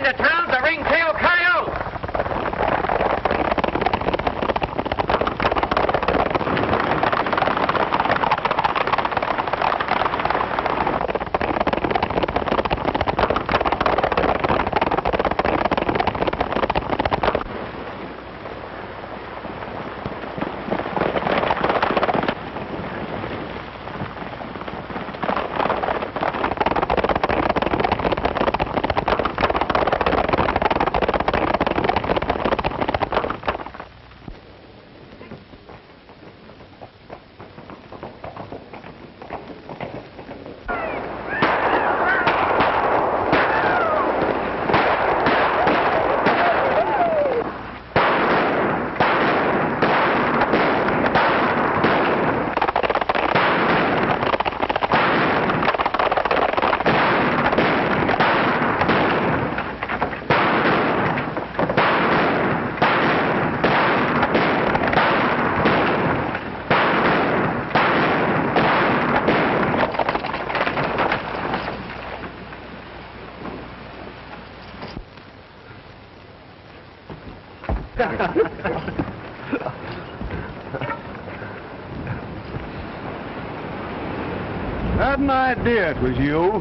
Find the town's a ring-tailed coyote. Had an idea it was you.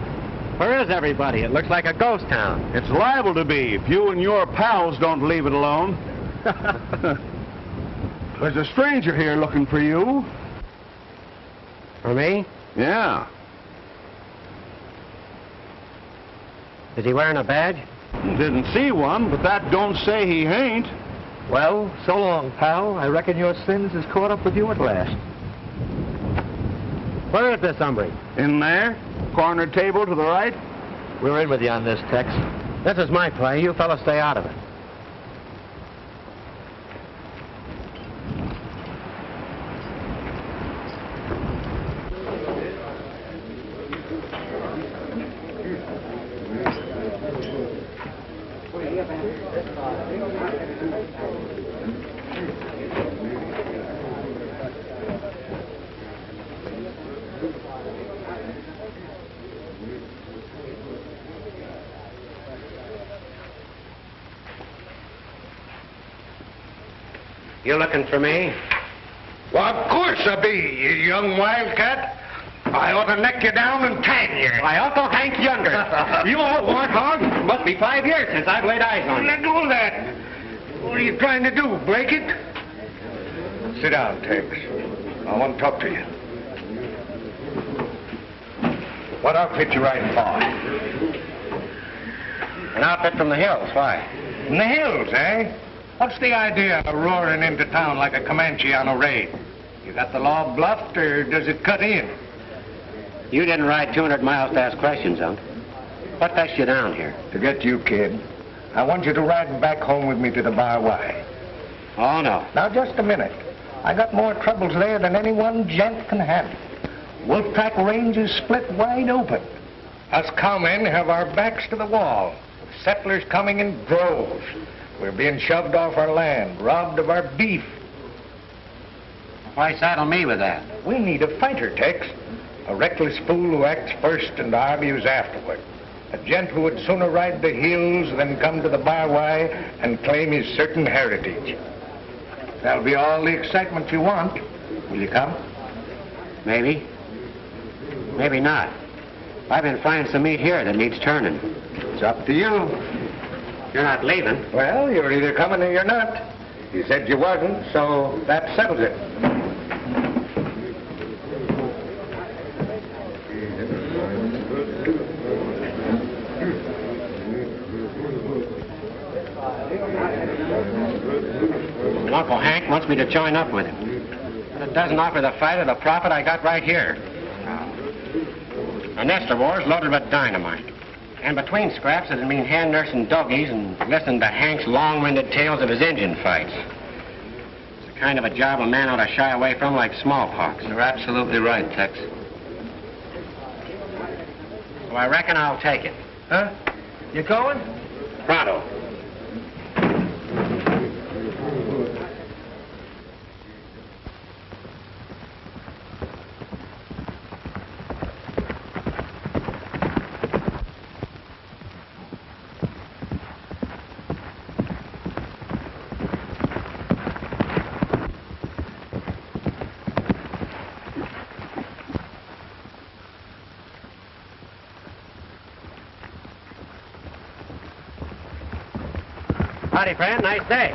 Where is everybody? It looks like a ghost town. It's liable to be if you and your pals don't leave it alone. There's a stranger here looking for you. For me? Yeah. Is he wearing a badge? Didn't see one, but that don't say he ain't. Well, so long, pal. I reckon your sins has caught up with you at last. Where is this hombre? In there, corner table to the right. We're in with you on this, Tex. This is my play. You fellas stay out of it. You looking for me? Well, of course I be, you young wildcat. I ought to neck you down and tan you. Why, Uncle Hank Younger. You old warthog. Must be 5 years since I've laid eyes on you. Let go of that. What are you trying to do, break it? Sit down, Tex. I want to talk to you. What outfit you riding for? An outfit from the hills. Why? In the hills, eh? What's the idea of roaring into town like a Comanche on a raid? You got the law bluffed, or does it cut in? You didn't ride 200 miles to ask questions, Unc. What fetched you down here? To get you, kid. I want you to ride back home with me to the Bar Y. Oh, no. Now, just a minute. I got more troubles there than any one gent can handle. Wolfpack range is split wide open. Us cowmen have our backs to the wall. Settlers coming in droves. We're being shoved off our land, robbed of our beef. Why saddle me with that? We need a fighter, Tex. A reckless fool who acts first and argues afterward. A gent who would sooner ride the hills than come to the Bar Y and claim his certain heritage. That'll be all the excitement you want. Will you come? Maybe. Maybe not. I've been finding some meat here that needs turning. It's up to you. You're not leaving. Well, you're either coming or you're not. You said you wasn't, so that settles it. Uncle Hank wants me to join up with him. But it doesn't offer the fight or the profit I got right here. A nest of wars loaded with dynamite. And between scraps, it'd mean hand-nursing doggies and listening to Hank's long-winded tales of his Indian fights. It's the kind of a job a man ought to shy away from like smallpox. You're absolutely right, Tex. So I reckon I'll take it. Huh? You going? Pronto. Howdy, friend. Nice day.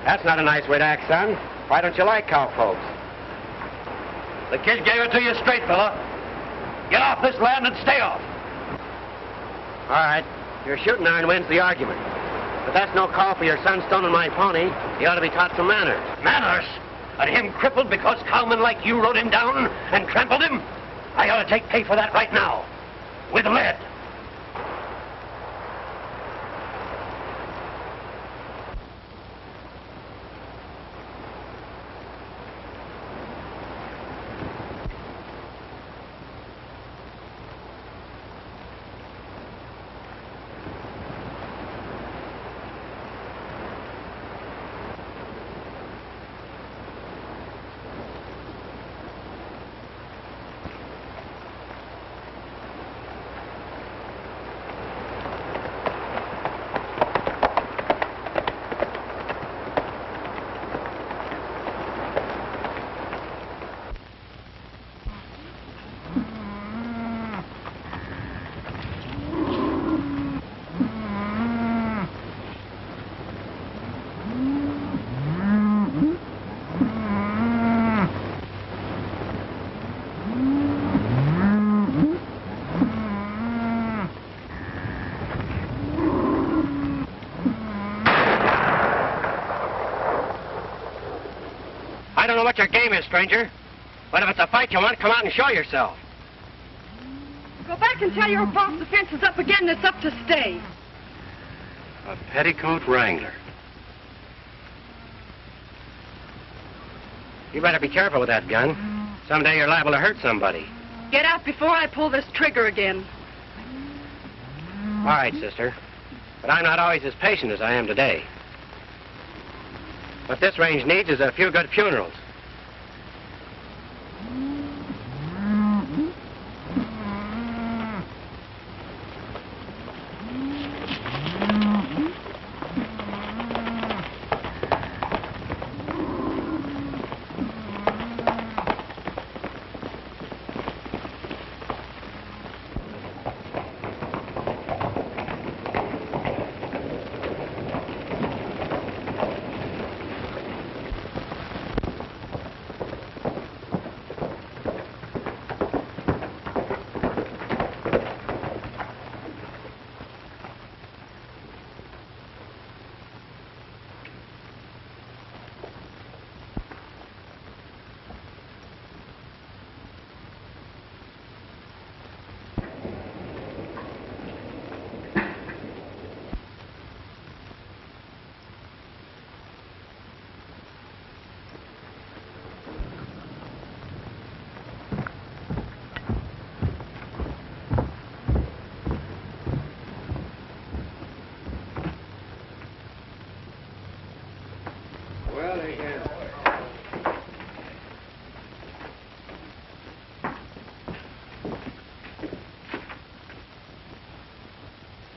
That's not a nice way to act, son. Why don't you like cowpokes? The kid gave it to you straight, fella. Get off this land and stay off. All right. Your shooting iron wins the argument. But that's no call for your son stoning my pony. He ought to be taught some manners. Manners? And him crippled because cowmen like you rode him down and trampled him? I ought to take pay for that right now. With lead. I don't know what your game is, stranger. But if it's a fight you want, come out and show yourself. Go back and tell your boss the fence is up again and it's up to stay. A petticoat wrangler. You better be careful with that gun. Someday you're liable to hurt somebody. Get out before I pull this trigger again. All right, sister. But I'm not always as patient as I am today. What this range needs is a few good funerals.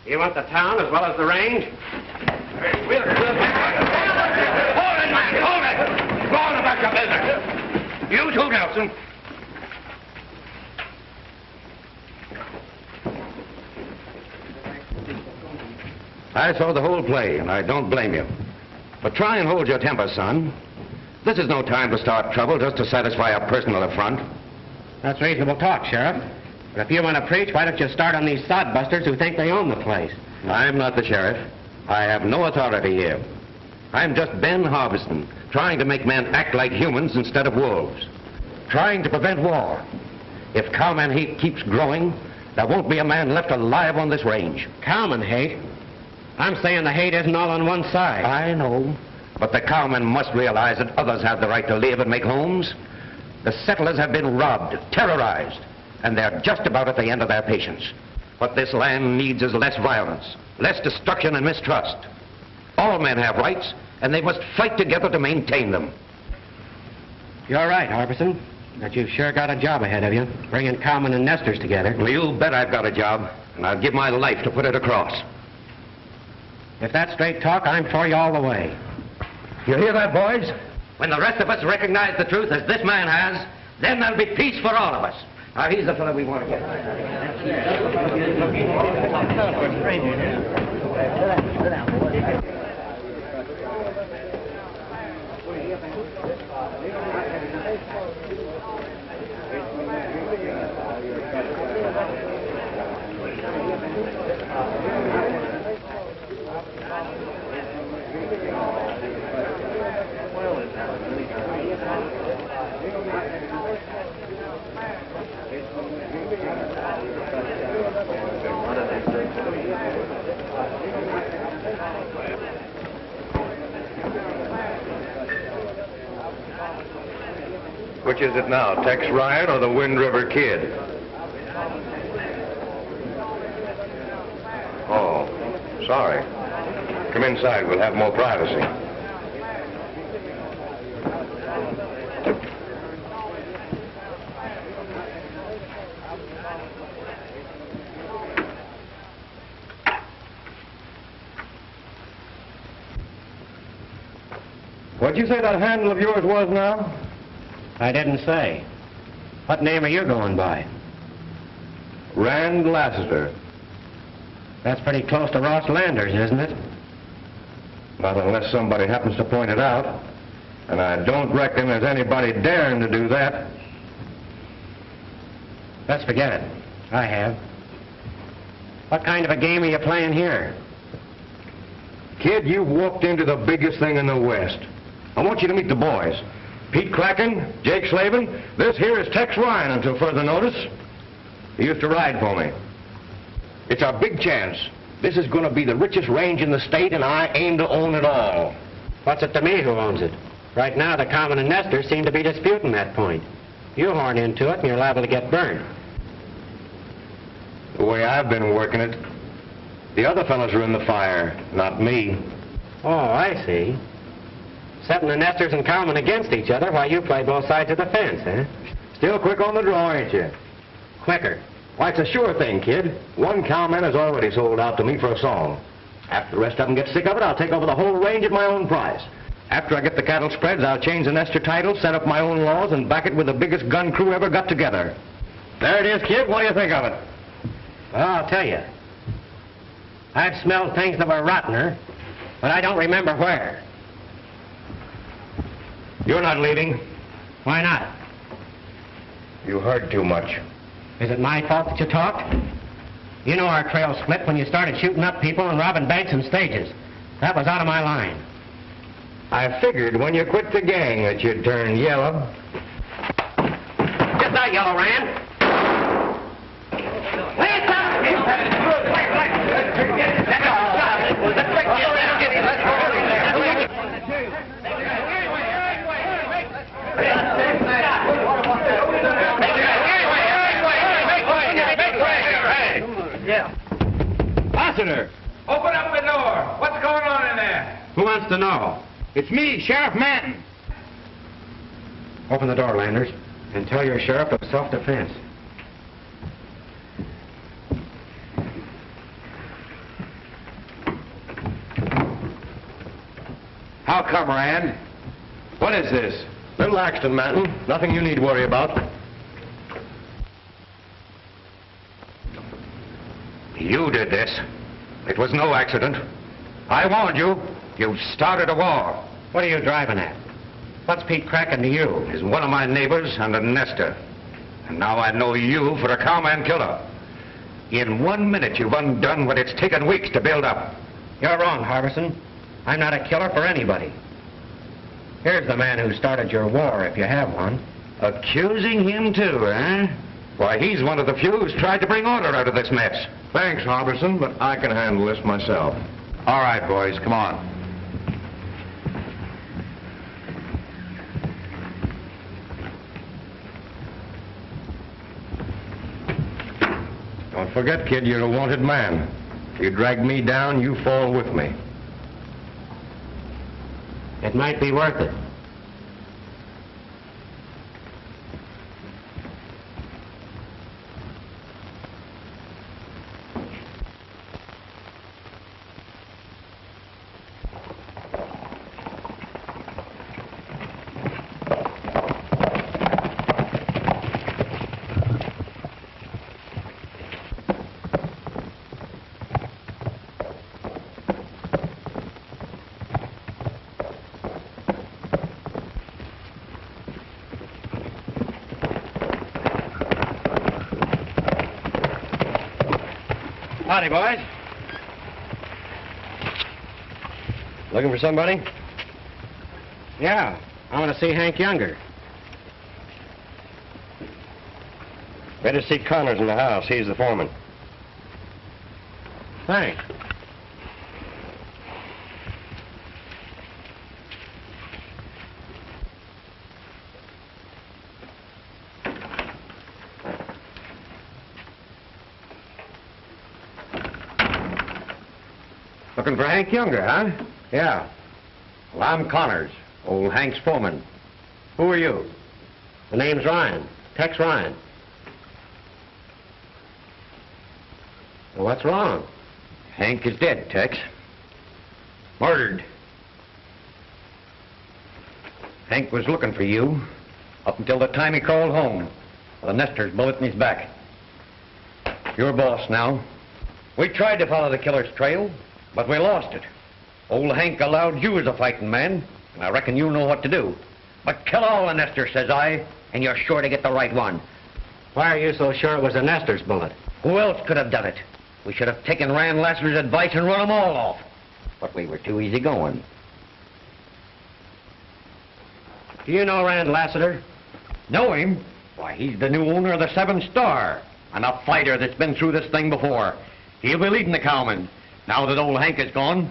You want the town as well as the range? Hold it, man, hold it! Go on about your business. You too, Nelson. I saw the whole play, and I don't blame you. But try and hold your temper, son. This is no time to start trouble just to satisfy a personal affront. That's reasonable talk, Sheriff. But if you want to preach, why don't you start on these sodbusters who think they own the place? I'm not the sheriff. I have no authority here. I'm just Ben Harveston, trying to make men act like humans instead of wolves. Trying to prevent war. If cowman hate keeps growing, there won't be a man left alive on this range. Cowman hate? I'm saying the hate isn't all on one side. I know. But the cowmen must realize that others have the right to live and make homes. The settlers have been robbed, terrorized, and they're just about at the end of their patience. What this land needs is less violence, less destruction and mistrust. All men have rights, and they must fight together to maintain them. You're right, Harbison. But you've sure got a job ahead of you, bringing cowmen and nesters together. Well, you bet I've got a job, and I'll give my life to put it across. If that's straight talk, I'm for you all the way. You hear that, boys? When the rest of us recognize the truth as this man has, then there'll be peace for all of us. Now, he's the fellow we want to get. Which is it now, Tex Ryan or the Wind River Kid? Oh, sorry. Come inside, we'll have more privacy. What'd you say that handle of yours was now? I didn't say. What name are you going by? Rand Lassiter. That's pretty close to Ross Landers, isn't it? Not unless somebody happens to point it out. And I don't reckon there's anybody daring to do that. Let's forget it. I have. What kind of a game are you playing here? Kid, you've walked into the biggest thing in the West. I want you to meet the boys. Pete Kraken, Jake Slavin, this here is Tex Ryan until further notice. He used to ride for me. It's our big chance. This is going to be the richest range in the state, and I aim to own it all. What's it to me who owns it? Right now, the common and nesters seem to be disputing that point. You horn into it, and you're liable to get burned. The way I've been working it, the other fellas are in the fire, not me. Oh, I see. Setting the nesters and cowmen against each other while you play both sides of the fence, eh? Still quick on the draw, ain't you? Quicker. Why, it's a sure thing, kid. One cowman has already sold out to me for a song. After the rest of them get sick of it, I'll take over the whole range at my own price. After I get the cattle spreads, I'll change the nester title, set up my own laws, and back it with the biggest gun crew ever got together. There it is, kid. What do you think of it? Well, I'll tell you. I've smelled things that were rottener, but I don't remember where. You're not leaving. Why not? You heard too much. Is it my fault that you talked? You know our trail split when you started shooting up people and robbing banks and stages. That was out of my line. I figured when you quit the gang that you'd turn yellow. Get that, Yellow Rand. Lassiter! Open up the door. What's going on in there? Who wants to know? It's me, Sheriff Manton. Open the door, Landers, and tell your sheriff of self-defense. How come, Rand? What is this? Little accident, Manton. Nothing you need to worry about. You did this. It was no accident. I warned you. You started a war. What are you driving at? What's Pete Kraken to you? He's one of my neighbors and a nester. And now I know you for a cowman killer. In 1 minute, you've undone what it's taken weeks to build up. You're wrong, Harbison. I'm not a killer for anybody. Here's the man who started your war, if you have one. Accusing him too, eh? Why, he's one of the few who's tried to bring order out of this mess. Thanks, Harbison, but I can handle this myself. All right, boys, come on. Don't forget, kid, you're a wanted man. If you drag me down, you fall with me. It might be worth it. Howdy, boys. Looking for somebody? Yeah, I want to see Hank Younger. Better see Connors in the house. He's the foreman. Thanks. Looking for Hank Younger, huh? Yeah. Well, I'm Connors, old Hank's foreman. Who are you? The name's Ryan. Tex Ryan. Well, what's wrong? Hank is dead, Tex. Murdered. Hank was looking for you up until the time he crawled home with a Nestor's bullet in his back. You're boss now. We tried to follow the killer's trail, but we lost it. Old Hank allowed you as a fighting man, and I reckon you know what to do. But kill all the Nestor, says I, and you're sure to get the right one. Why are you so sure it was a Nestor's bullet? Who else could have done it? We should have taken Rand Lassiter's advice and run them all off. But we were too easy going. Do you know Rand Lassiter? Know him? Why, he's the new owner of the 7 Star, and a fighter that's been through this thing before. He'll be leading the cowmen, now that old Hank is gone.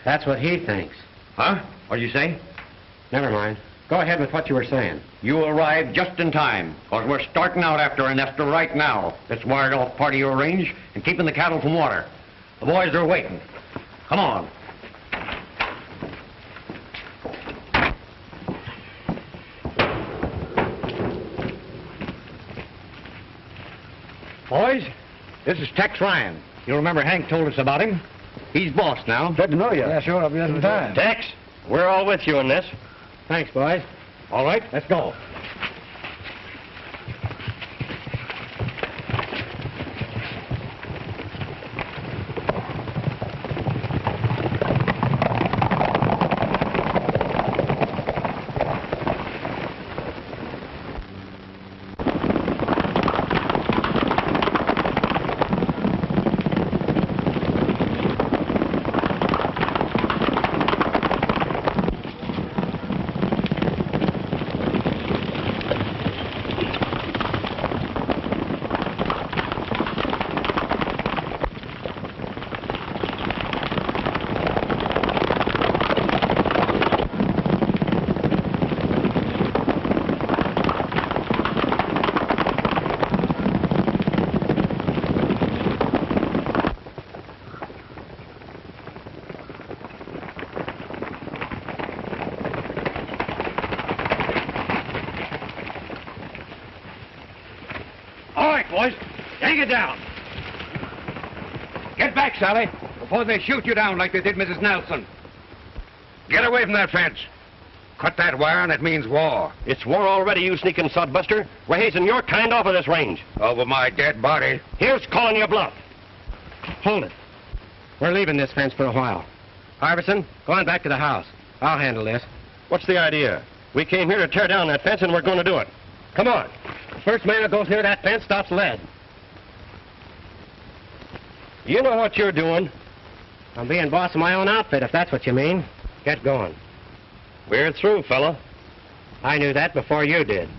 That's what he thinks. Huh? What'd you say? Never mind. Go ahead with what you were saying. You arrived just in time, because we're starting out after a Nestor right now that's wired off part of your range and keeping the cattle from water. The boys are waiting. Come on. Boys, this is Tex Ryan. You remember Hank told us about him? He's boss now. Glad to know you. Yeah, sure. I'll be just in time. Tex, we're all with you in this. Thanks, boys. All right, let's go. Boys, take it down. Get back, Sally, before they shoot you down like they did Mrs. Nelson. Get away from that fence. Cut that wire and it means war. It's war already, you sneaking sodbuster. We're hazing your kind off of this range. Over my dead body. Here's calling your bluff. Hold it. We're leaving this fence for a while. Harbison, go on back to the house. I'll handle this. What's the idea? We came here to tear down that fence, and we're going to do it. Come on. The first man who goes near that fence stops lead. You know what you're doing. I'm being boss of my own outfit, if that's what you mean. Get going. We're through, fella. I knew that before you did.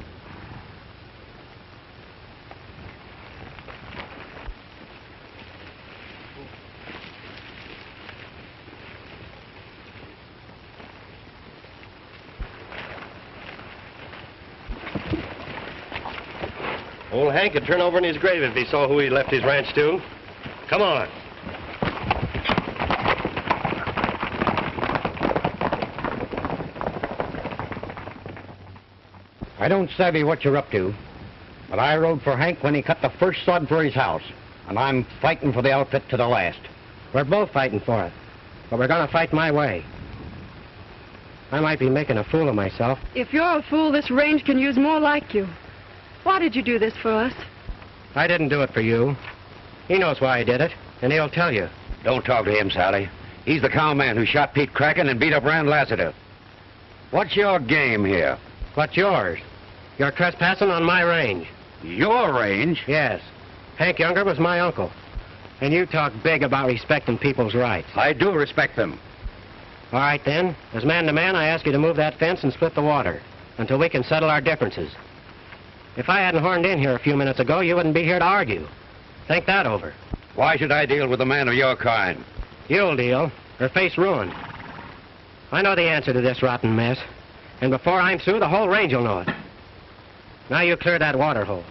Old Hank could turn over in his grave if he saw who he left his ranch to. Come on. I don't savvy what you're up to, but I rode for Hank when he cut the first sod for his house, and I'm fighting for the outfit to the last. We're both fighting for it, but we're going to fight my way. I might be making a fool of myself. If you're a fool, this range can use more like you. Why did you do this for us? I didn't do it for you. He knows why I did it, and he'll tell you. Don't talk to him, Sally. He's the cowman who shot Pete Kraken and beat up Rand Lassiter. What's your game here? What's yours? You're trespassing on my range. Your range? Yes. Hank Younger was my uncle. And you talk big about respecting people's rights. I do respect them. All right, then. As man to man, I ask you to move that fence and split the water until we can settle our differences. If I hadn't horned in here a few minutes ago, you wouldn't be here to argue. Think that over. Why should I deal with a man of your kind? You'll deal, or face ruin. I know the answer to this rotten mess. And before I'm through, the whole range will know it. Now you clear that water hole.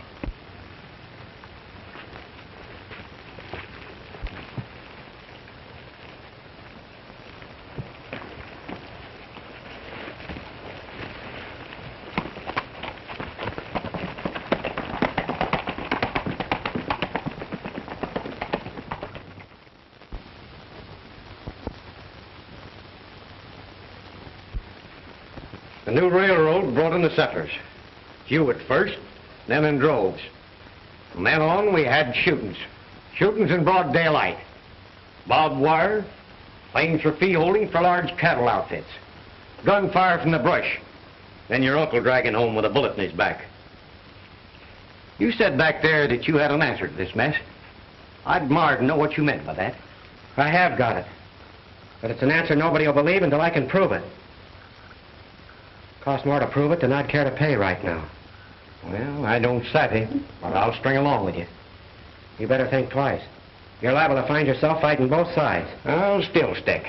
The new railroad brought in the settlers. Few at first, then in droves. From then on, we had shootings. Shootings in broad daylight. Barbed wire, claims for fee holding for large cattle outfits. Gunfire from the brush. Then your uncle dragging home with a bullet in his back. You said back there that you had an answer to this mess. I'd admire to know what you meant by that. I have got it. But it's an answer nobody will believe until I can prove it. Costs more to prove it than I'd care to pay right now. Well, I don't savvy, but I'll string along with you. You better think twice. You're liable to find yourself fighting both sides. I'll still stick.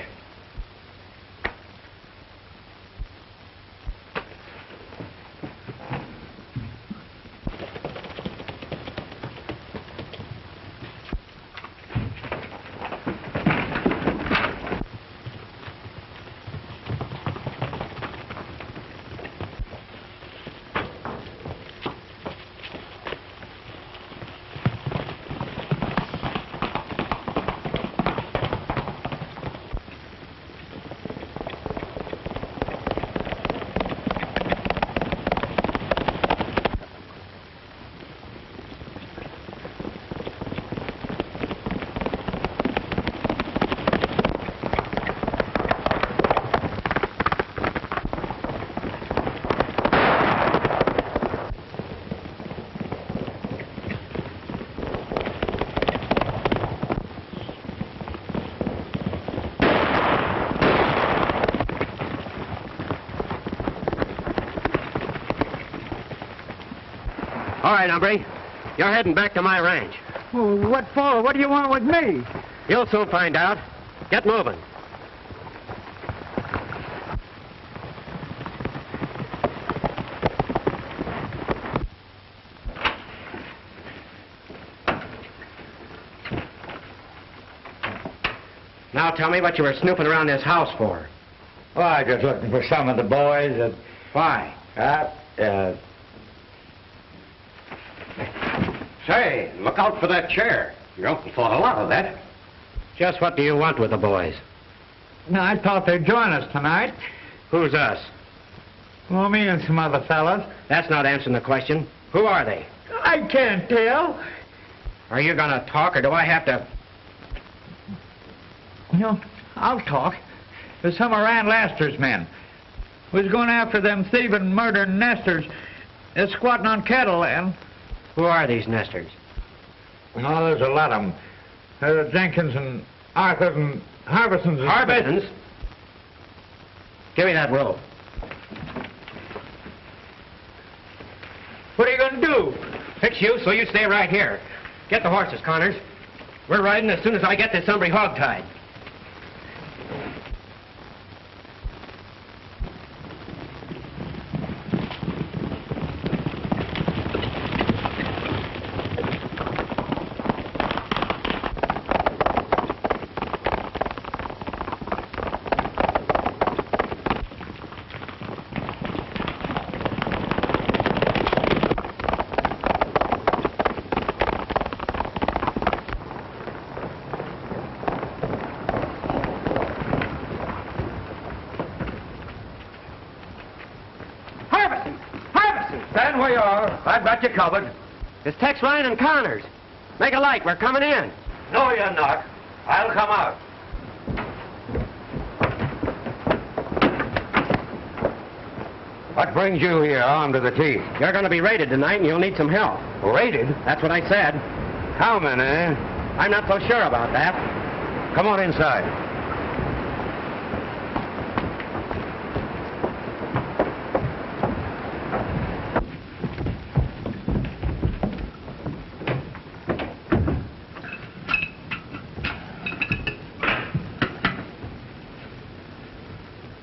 All right, hombre. You're heading back to my ranch. Well, what for? What do you want with me? You'll soon find out. Get moving. Now tell me what you were snooping around this house for. Oh, I was just looking for some of the boys. Why? Say, look out for that chair. Your uncle thought a lot of that. Just what do you want with the boys? No, I thought they'd join us tonight. Who's us? Well, me and some other fellas. That's not answering the question. Who are they? I can't tell. Are you going to talk, or do I have to... No, I'll talk. There's some of Rand Lassiter's men. We was going after them thieving, murdering nesters. They're squatting on cattle land. Who are these nesters? Oh, there's a lot of them. There's Jenkins and Arthur and Harbison's. And Harbison's? Give me that rope. What are you going to do? Fix you so you stay right here. Get the horses, Connors. We're riding as soon as I get this hombre hog-tied. got you covered. It's Tex Ryan and Connors. Make a light. We're coming in. No, you're not. I'll come out. What brings you here, armed to the teeth? You're going to be raided tonight, and you'll need some help. Raided? That's what I said. Cowmen, eh? I'm not so sure about that. Come on inside.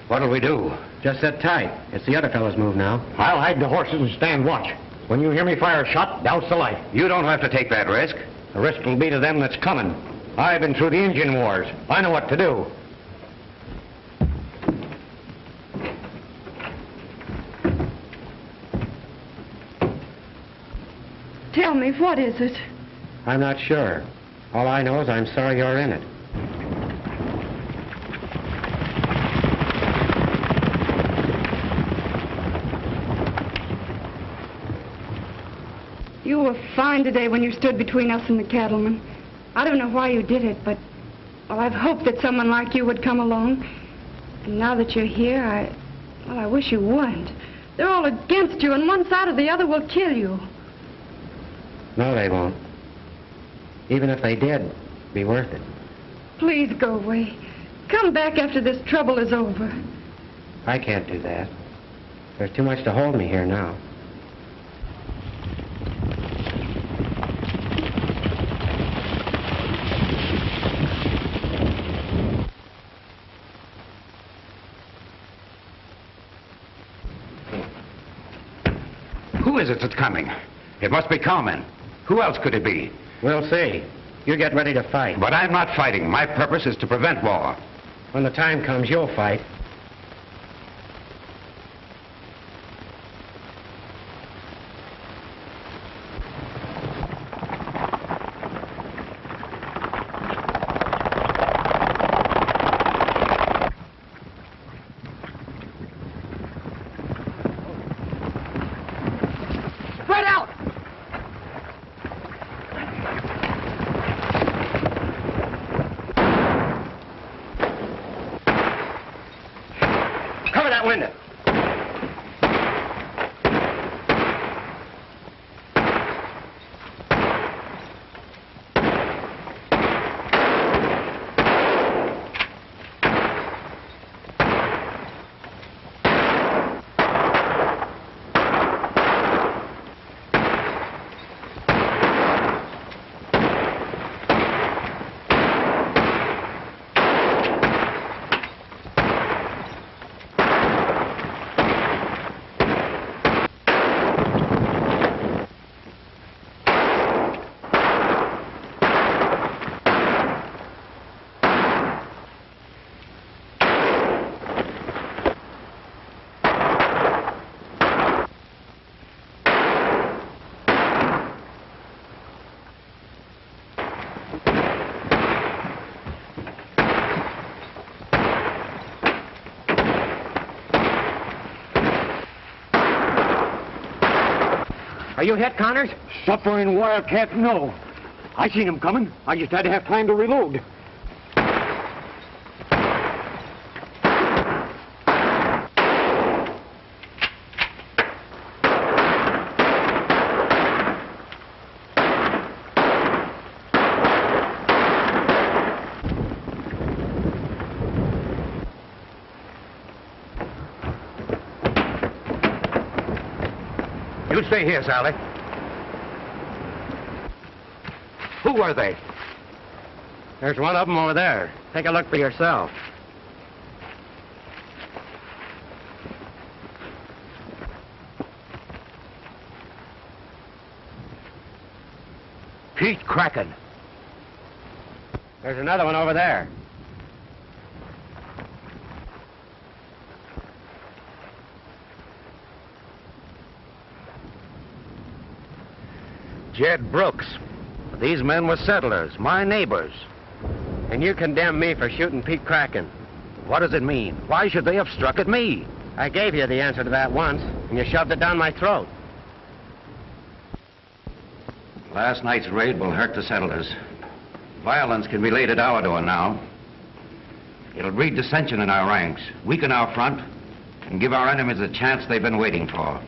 What'll we do? Just sit tight. It's the other fellow's move now. I'll hide the horses and stand watch. When you hear me fire a shot, douse the light. You don't have to take that risk. The risk will be to them that's coming. I've been through the Indian wars. I know what to do. Tell me, what is it? I'm not sure. All I know is I'm sorry you're in it. You were fine today when you stood between us and the cattlemen. I don't know why you did it, but, well, I've hoped that someone like you would come along. And now that you're here, I wish you wouldn't. They're all against you, and one side or the other will kill you. No, they won't. Even if they did, be worth it. Please go away. Come back after this trouble is over. I can't do that. There's too much to hold me here now. Who is it that's coming? It must be cowmen. Who else could it be? We'll see. You get ready to fight. But I'm not fighting. My purpose is to prevent war. When the time comes, you'll fight. Window. Are you hit, Connors? Suffering wildcat, no. I seen him coming. I just had to have time to reload. You stay here, Sally. Who are they? There's one of them over there. Take a look for yourself. Pete Kraken. There's another one over there. Jed Brooks. These men were settlers, my neighbors. And you condemn me for shooting Pete Kraken. What does it mean? Why should they have struck at me? I gave you the answer to that once, and you shoved it down my throat. Last night's raid will hurt the settlers. Violence can be laid at our door now. It'll breed dissension in our ranks, weaken our front, and give our enemies the chance they've been waiting for.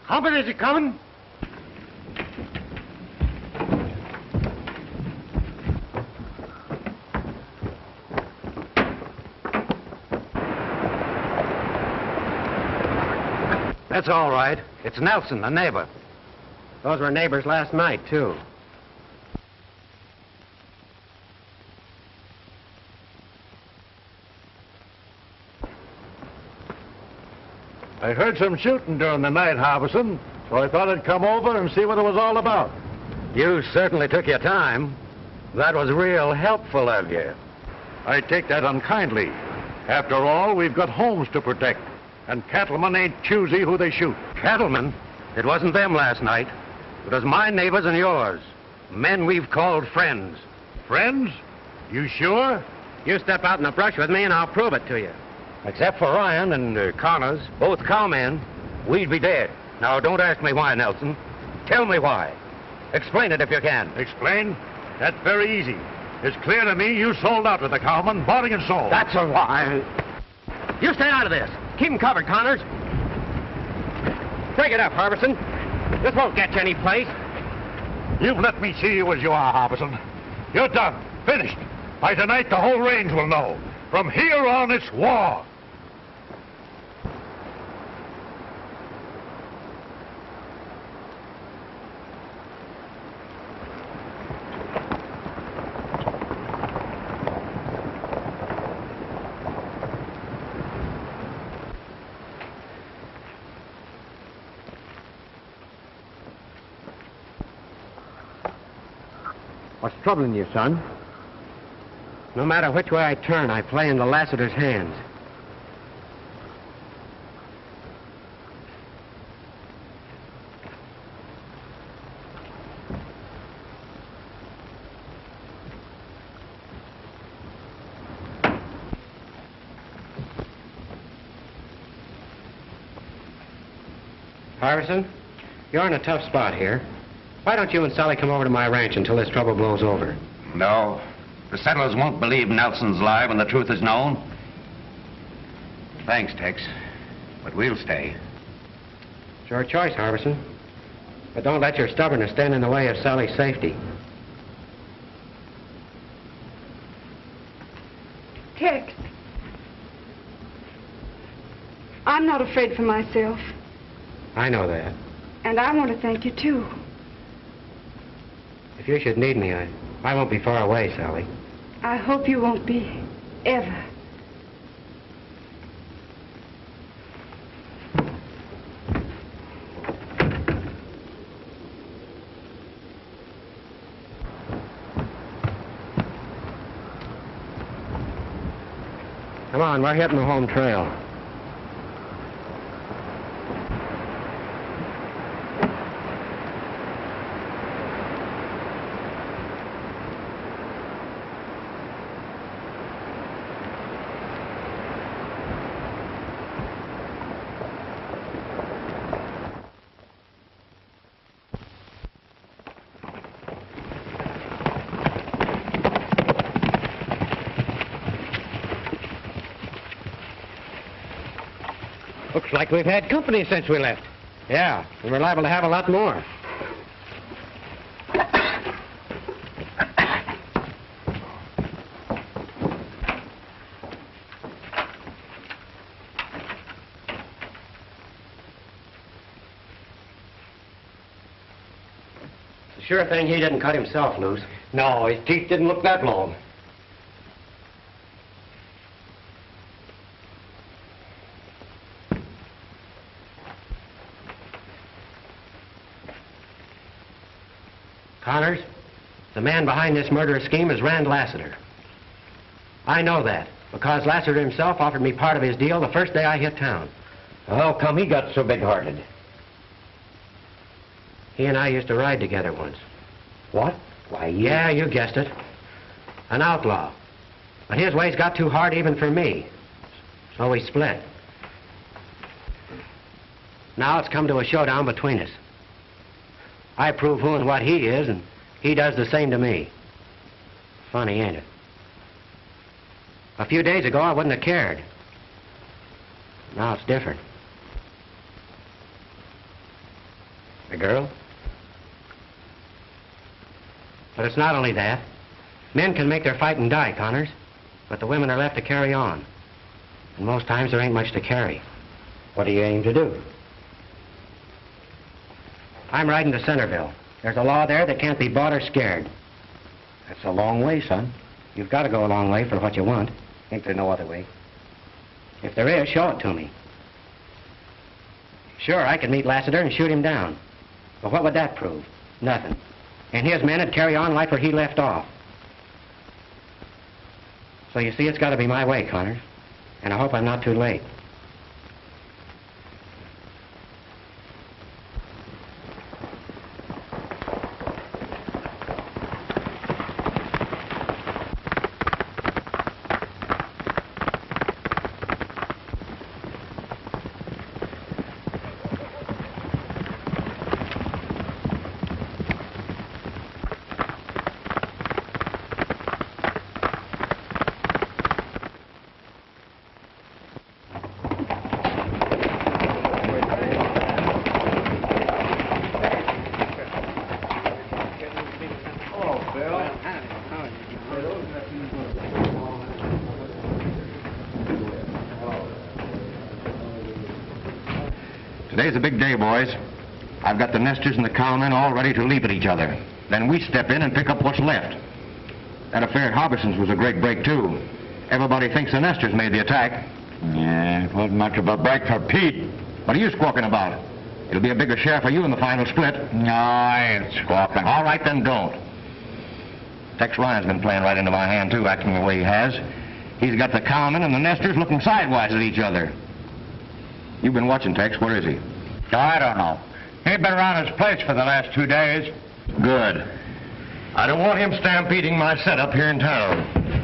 How many is he coming? That's all right. It's Nelson, the neighbor. Those were neighbors last night, too. I heard some shooting during the night, Harbison, so I thought I'd come over and see what it was all about. You certainly took your time. That was real helpful of you. I take that unkindly. After all, we've got homes to protect, and cattlemen ain't choosy who they shoot. Cattlemen? It wasn't them last night. It was my neighbors and yours. Men we've called friends. Friends? You sure? You step out in the brush with me and I'll prove it to you. Except for Ryan and Connors, both cowmen, we'd be dead. Now, don't ask me why, Nelson. Tell me why. Explain it if you can. Explain? That's very easy. It's clear to me you sold out to the cowmen, body and soul. That's a lie. You stay out of this. Keep him covered, Connors. Take it up, Harbison. This won't get you any place. You've let me see you as you are, Harbison. You're done. Finished. By tonight, the whole range will know. From here on, it's war. What's troubling you, son? No matter which way I turn, I play into Lassiter's hands. Harbison, you're in a tough spot here. Why don't you and Sally come over to my ranch until this trouble blows over? No. The settlers won't believe Nelson's lie when the truth is known. Thanks, Tex. But we'll stay. It's your choice, Harbison. But don't let your stubbornness stand in the way of Sally's safety. Tex. I'm not afraid for myself. I know that. And I want to thank you, too. If you should need me, I won't be far away, Sally. I hope you won't be, ever. Come on, we're hitting the home trail. Looks like we've had company since we left. Yeah, and we're liable to have a lot more. It's a sure thing he didn't cut himself loose. No, his teeth didn't look that long. Connors, the man behind this murderous scheme is Rand Lassiter. I know that, because Lassiter himself offered me part of his deal the first day I hit town. How come he got so big-hearted? He and I used to ride together once. What? Why, yeah, you guessed it. An outlaw. But his ways got too hard even for me. So we split. Now it's come to a showdown between us. I prove who and what he is, and he does the same to me. Funny, ain't it? A few days ago, I wouldn't have cared. Now it's different. The girl? But it's not only that. Men can make their fight and die, Connors, but the women are left to carry on. And most times there ain't much to carry. What do you aim to do? I'm riding to Centerville. There's a law there that can't be bought or scared. That's a long way, son. You've got to go a long way for what you want. Ain't there no other way? If there is, show it to me. Sure, I could meet Lassiter and shoot him down. But what would that prove? Nothing. And his men would carry on right where he left off. So you see, it's got to be my way, Connors. And I hope I'm not too late. Today's a big day, boys. I've got the nesters and the cowmen all ready to leap at each other. Then we step in and pick up what's left. That affair at Harbison's was a great break, too. Everybody thinks the nesters made the attack. Yeah, it wasn't much of a break for Pete. What are you squawking about? It'll be a bigger share for you in the final split. No, I ain't squawking. All right, then don't. Tex Ryan's been playing right into my hand, too, acting the way he has. He's got the cowmen and the nesters looking sidewise at each other. You've been watching, Tex. Where is he? Oh, I don't know. He ain't been around his place for the last 2 days. Good. I don't want him stampeding my setup here in town.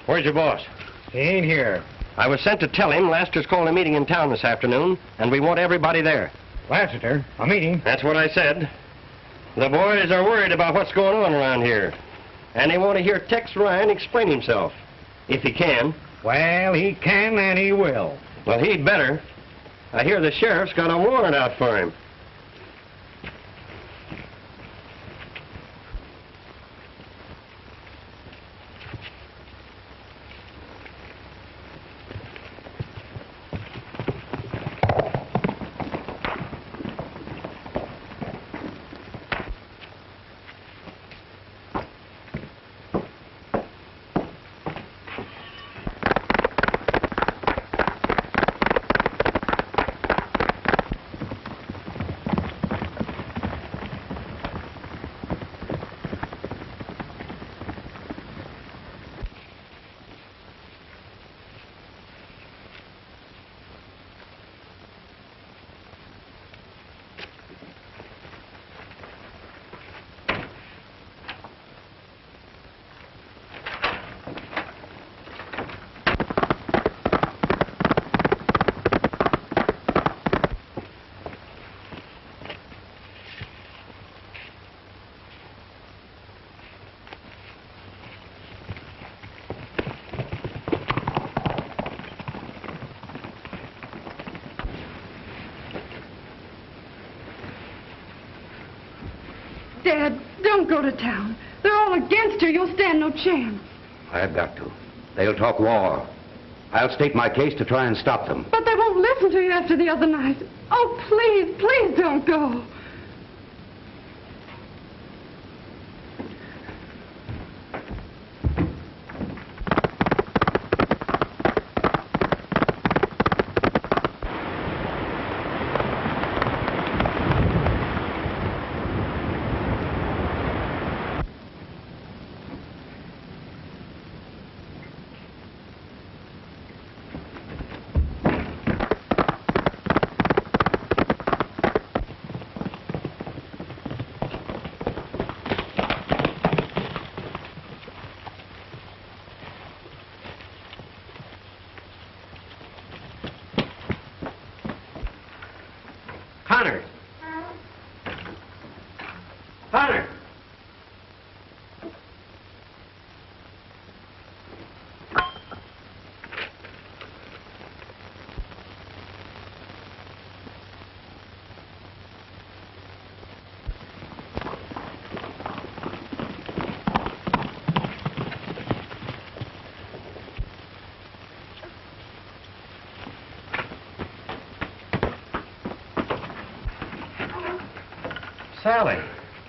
Where's your boss? He ain't here. I was sent to tell him Lassiter's calling a meeting in town this afternoon, and we want everybody there. Lassiter, a meeting? That's what I said. The boys are worried about what's going on around here. And they want to hear Tex Ryan explain himself. If he can. Well, he can and he will. Well, he'd better. I hear the sheriff's got a warrant out for him. Dad, don't go to town. They're all against you. You'll stand no chance. I've got to. They'll talk war. I'll state my case to try and stop them. But they won't listen to you after the other night. Oh, please, please don't go. Connor! Connor! Sally,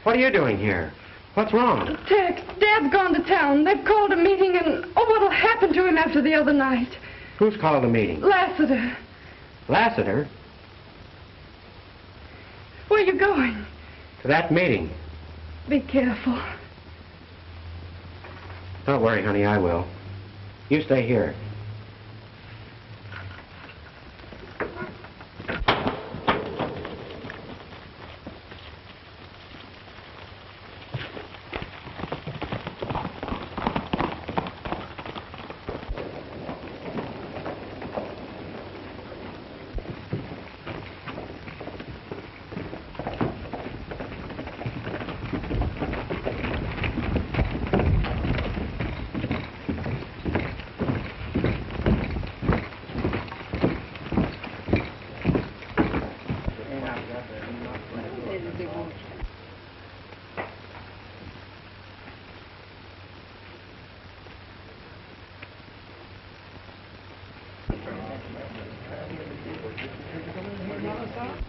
what are you doing here? What's wrong? Tex, Dad's gone to town. They've called a meeting, and what'll happen to him after the other night? Who's called a meeting? Lassiter. Lassiter? Where are you going? To that meeting. Be careful. Don't worry, honey, I will. You stay here.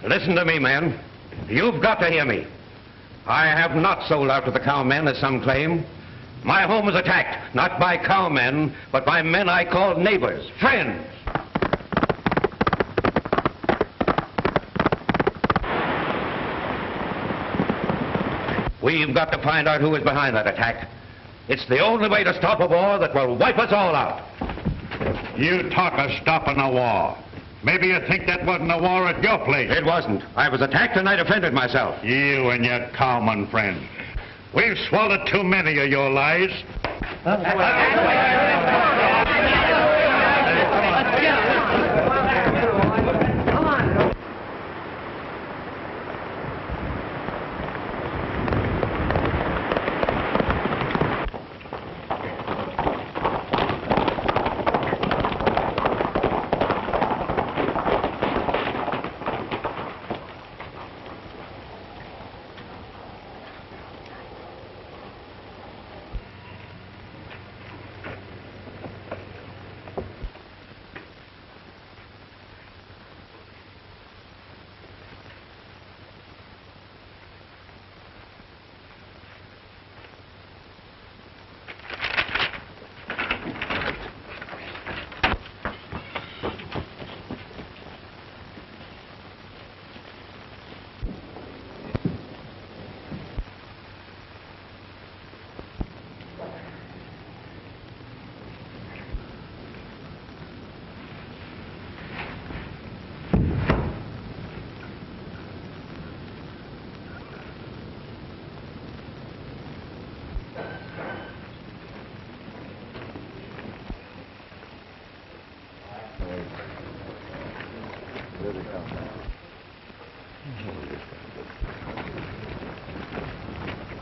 Listen to me, man. You've got to hear me. I have not sold out to the cowmen, as some claim. My home was attacked, not by cowmen, but by men I called neighbors, friends. We've got to find out who is behind that attack. It's the only way to stop a war that will wipe us all out. You talk of stopping a war. Maybe you think that wasn't a war at your place. It wasn't. I was attacked and I defended myself. You and your cowman friend. We've swallowed too many of your lies.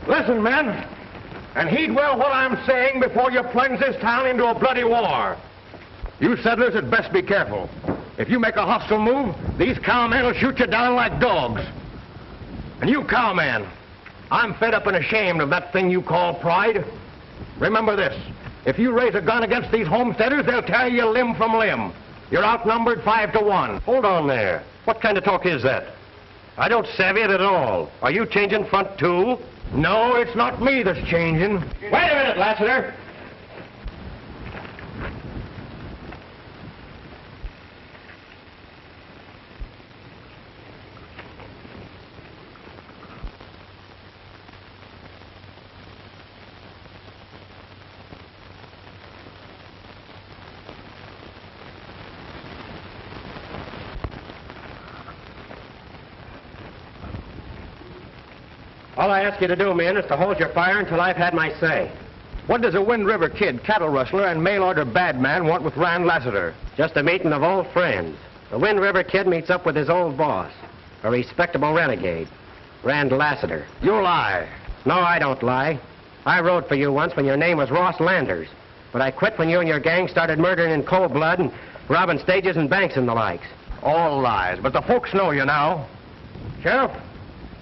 Listen, men, and heed well what I'm saying before you plunge this town into a bloody war. You settlers had best be careful. If you make a hostile move, these cowmen will shoot you down like dogs. And you cowmen, I'm fed up and ashamed of that thing you call pride. Remember this, If you raise a gun against these homesteaders, they'll tear you limb from limb. You're outnumbered 5 to 1. Hold on there. What kind of talk is that? I don't savvy it at all. Are you changing front, too? No, it's not me that's changing. Wait a minute, Lassiter. All I ask you to do, men, is to hold your fire until I've had my say. What does a Wind River Kid, cattle rustler, and mail-order bad man want with Rand Lassiter? Just a meeting of old friends. The Wind River Kid meets up with his old boss, a respectable renegade, Rand Lassiter. You lie. No, I don't lie. I rode for you once when your name was Ross Landers, but I quit when you and your gang started murdering in cold blood and robbing stages and banks and the likes. All lies, but the folks know you now. Sheriff,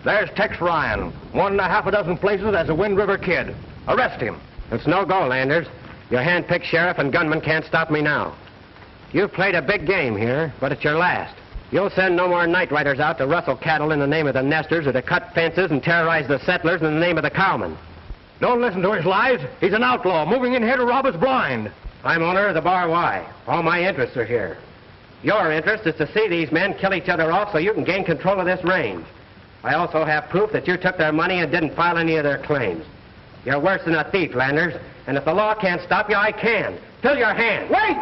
there's Tex Ryan, 1 1/2 dozen places as a Wind River Kid. Arrest him. It's no go, Landers. Your hand-picked sheriff and gunman can't stop me now. You've played a big game here, but it's your last. You'll send no more night riders out to rustle cattle in the name of the nesters or to cut fences and terrorize the settlers in the name of the cowmen. Don't listen to his lies. He's an outlaw, moving in here to rob us blind. I'm owner of the Bar Y. All my interests are here. Your interest is to see these men kill each other off so you can gain control of this range. I also have proof that you took their money and didn't file any of their claims. You're worse than a thief, Landers, and if the law can't stop you, I can. Fill your hand. Wait!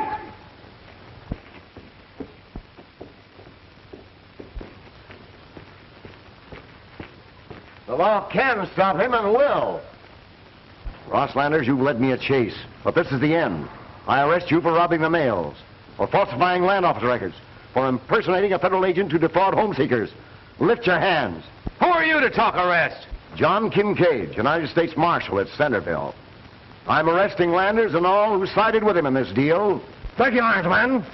The law can stop him and will. Ross Landers, you've led me a chase, but this is the end. I arrest you for robbing the mails, for falsifying land office records, for impersonating a federal agent to defraud home seekers. Lift your hands. Who are you to talk arrest? John Kincaid, United States Marshal at Centerville. I'm arresting Landers and all who sided with him in this deal. Take your arms, man.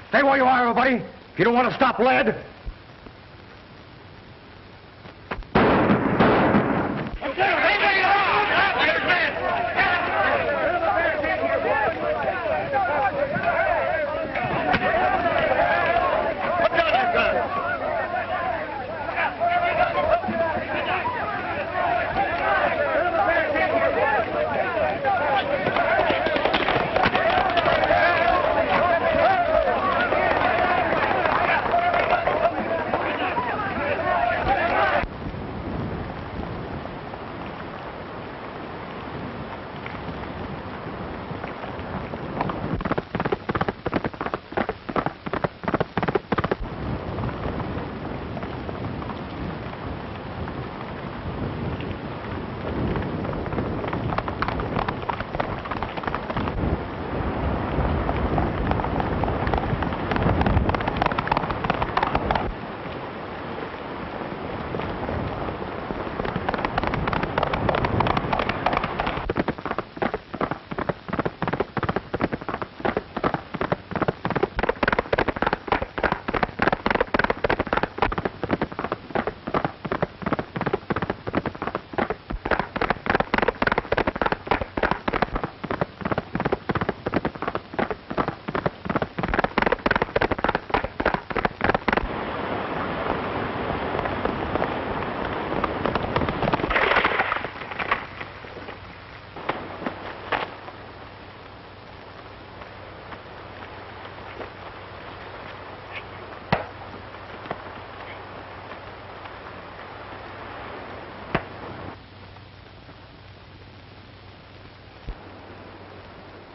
Stay where you are, everybody. If you don't want to stop lead.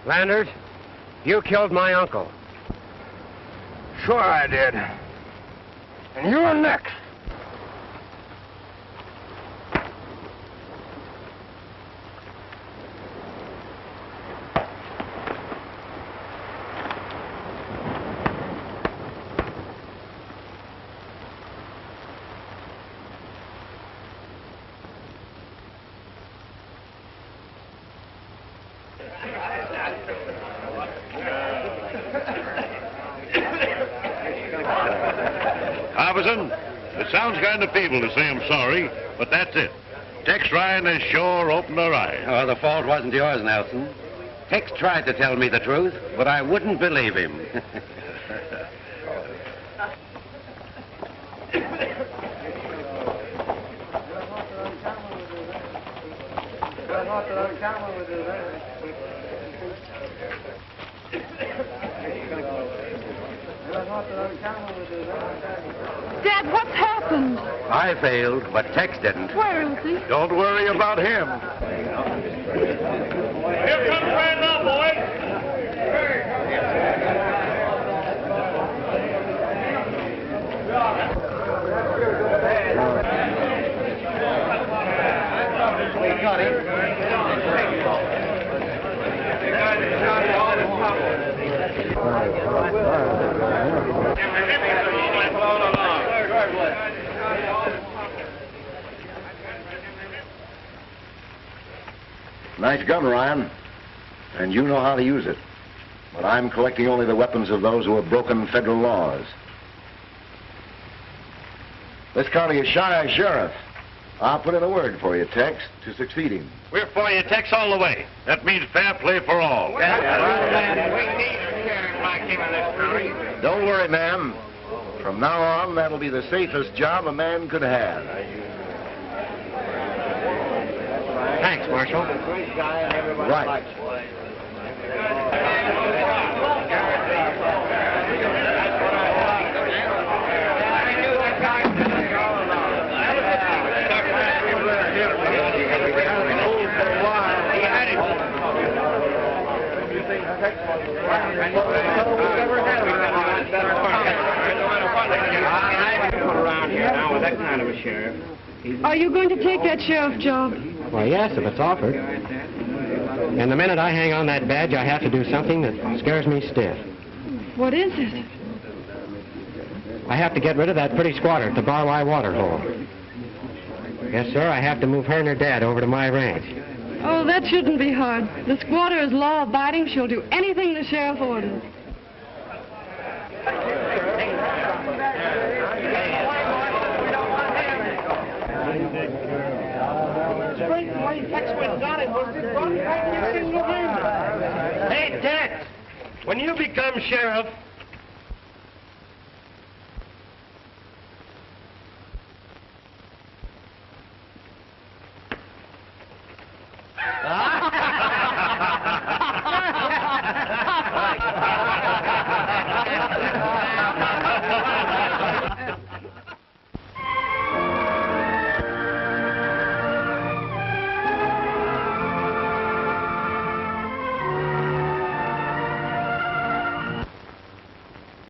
Landers, you killed my uncle. Sure I did. And you're next. Harbison, it sounds kind of feeble to say I'm sorry, but that's it. Tex Ryan has sure opened her eyes. Oh, the fault wasn't yours, Nelson. Tex tried to tell me the truth, but I wouldn't believe him. Dad, what's happened? I failed, but Tex didn't. Where is he? Don't worry about him. Here comes Rand now, boys. We got him. Nice gun, Ryan. And you know how to use it. But I'm collecting only the weapons of those who have broken federal laws. This county is shy of sheriff. I'll put in a word for you, Tex, to succeed him. We're for you, Tex, all the way. That means fair play for all. Don't worry, ma'am. From now on, that'll be the safest job a man could have. Thanks, Marshal. Right. Around here now with that kind of a sheriff. Are you going to take that sheriff job? Well, yes, if it's offered. And the minute I hang on that badge, I have to do something that scares me stiff. What is it? I have to get rid of that pretty squatter at the Bar-Y water hole. Yes, sir, I have to move her and her dad over to my ranch. Oh, that shouldn't be hard. The squatter is law-abiding. She'll do anything the sheriff orders. Hey, Tex, when you become sheriff,